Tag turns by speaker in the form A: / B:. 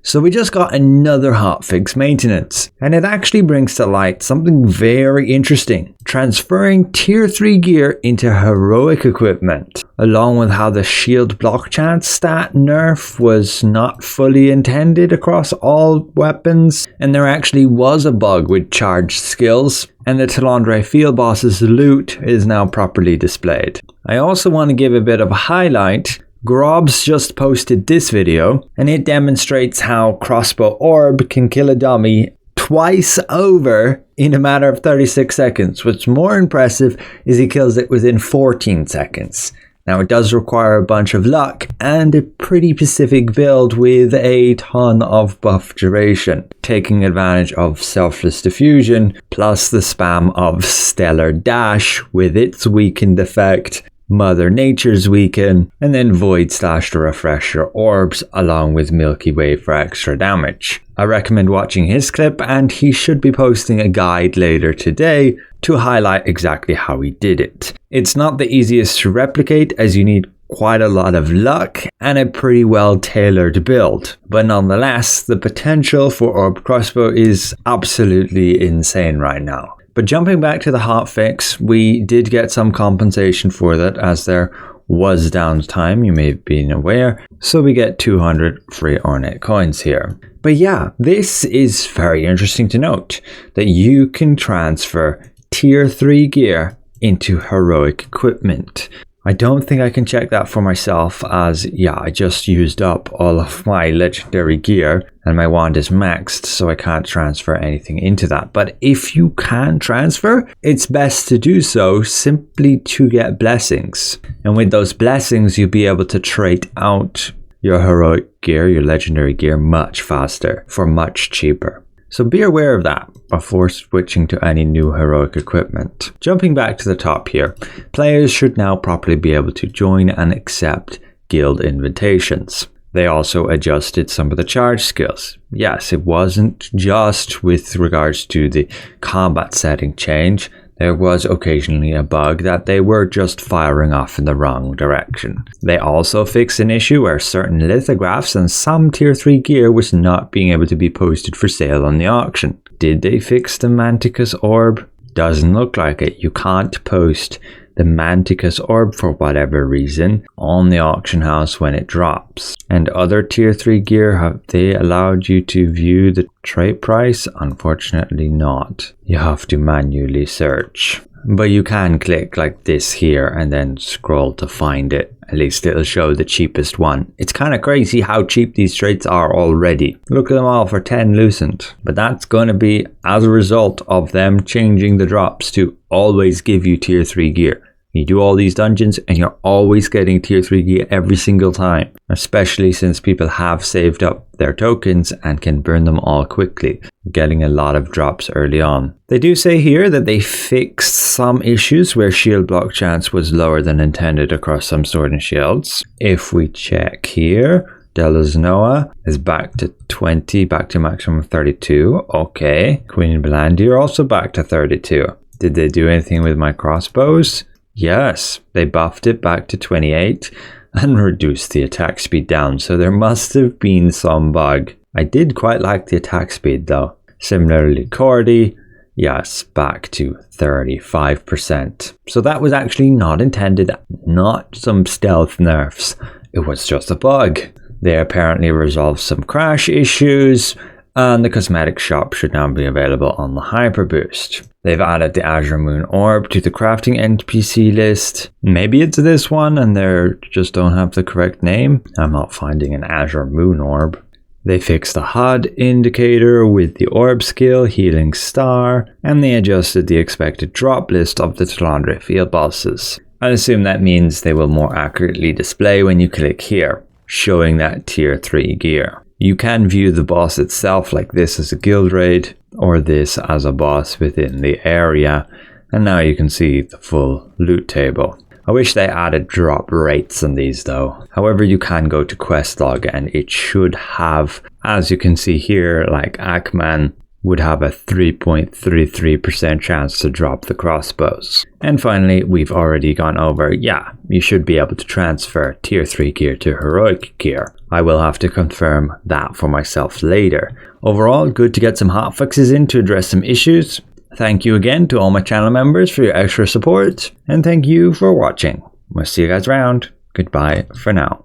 A: So we just got another hotfix maintenance, and it actually brings to light something very interesting, transferring tier 3 gear into heroic equipment, along with how the shield block chance stat nerf was not fully intended across all weapons, and there actually was a bug with charged skills, and the Talandre field boss's loot is now properly displayed. I also want to give a bit of a highlight. Grobs just posted this video, and it demonstrates how Crossbow Orb can kill a dummy twice over in a matter of 36 seconds. What's more impressive is he kills it within 14 seconds. Now it does require a bunch of luck and a pretty specific build with a ton of buff duration, taking advantage of Selfless Diffusion plus the spam of Stellar Dash with its weakened effect, Mother Nature's Weaken, and then Void Slash to refresh your orbs along with Milky Way for extra damage. I recommend watching his clip, and he should be posting a guide later today to highlight exactly how he did it. It's not the easiest to replicate as you need quite a lot of luck and a pretty well tailored build, but nonetheless the potential for Orb Crossbow is absolutely insane right now. But jumping back to the hotfix, we did get some compensation for that as there was downtime, you may have been aware, so we get 200 free Ornate coins here. But yeah, this is very interesting to note, that you can transfer tier 3 gear into heroic equipment. I don't think I can check that for myself as, yeah, I just used up all of my legendary gear and my wand is maxed, so I can't transfer anything into that. But if you can transfer, it's best to do so simply to get blessings. And with those blessings, you'll be able to trade out your heroic gear, your legendary gear, much faster for much cheaper. So be aware of that before switching to any new heroic equipment. Jumping back to the top here, players should now properly be able to join and accept guild invitations. They also adjusted some of the charge skills. Yes, it wasn't just with regards to the combat setting change. There was occasionally a bug that they were just firing off in the wrong direction. They also fixed an issue where certain lithographs and some tier 3 gear was not being able to be posted for sale on the auction. Did they fix the Manticus Orb? Doesn't look like it. You can't post the Manticus Orb for whatever reason on the auction house when it drops. And other tier 3 gear, have they allowed you to view the trait price? Unfortunately not. You have to manually search. But you can click like this here and then scroll to find it. At least it'll show the cheapest one. It's kind of crazy how cheap these traits are already. Look at them all for 10 Lucent. But that's going to be as a result of them changing the drops to always give you tier 3 gear. You do all these dungeons and you're always getting tier 3 gear every single time. Especially since people have saved up their tokens and can burn them all quickly, getting a lot of drops early on. They do say here that they fixed some issues where shield block chance was lower than intended across some sword and shields. If we check here, Della's Noah is back to 20, back to maximum 32. Okay. Queen Belandi are also back to 32. Did they do anything with my crossbows? Yes, they buffed it back to 28 and reduced the attack speed down, so there must have been some bug. I did quite like the attack speed though. Similarly, Cordy, yes, back to 35%. So that was actually not intended, not some stealth nerfs, it was just a bug. They apparently resolved some crash issues, and the cosmetic shop should now be available on the Hyper Boost. They've added the Azure Moon Orb to the crafting NPC list. Maybe it's this one and they just don't have the correct name. I'm not finding an Azure Moon Orb. They fixed the HUD indicator with the orb skill, Healing Star, and they adjusted the expected drop list of the Talandre field bosses. I assume that means they will more accurately display when you click here, showing that tier 3 gear. You can view the boss itself like this as a guild raid, or this as a boss within the area, and now you can see the full loot table. I wish they added drop rates on these though. However, you can go to quest log and it should have, as you can see here, like Ackman would have a 3.33% chance to drop the crossbows. And finally, we've already gone over, yeah, you should be able to transfer tier 3 gear to heroic gear. I will have to confirm that for myself later. Overall, good to get some hotfixes in to address some issues. Thank you again to all my channel members for your extra support, and thank you for watching. We'll see you guys around. Goodbye for now.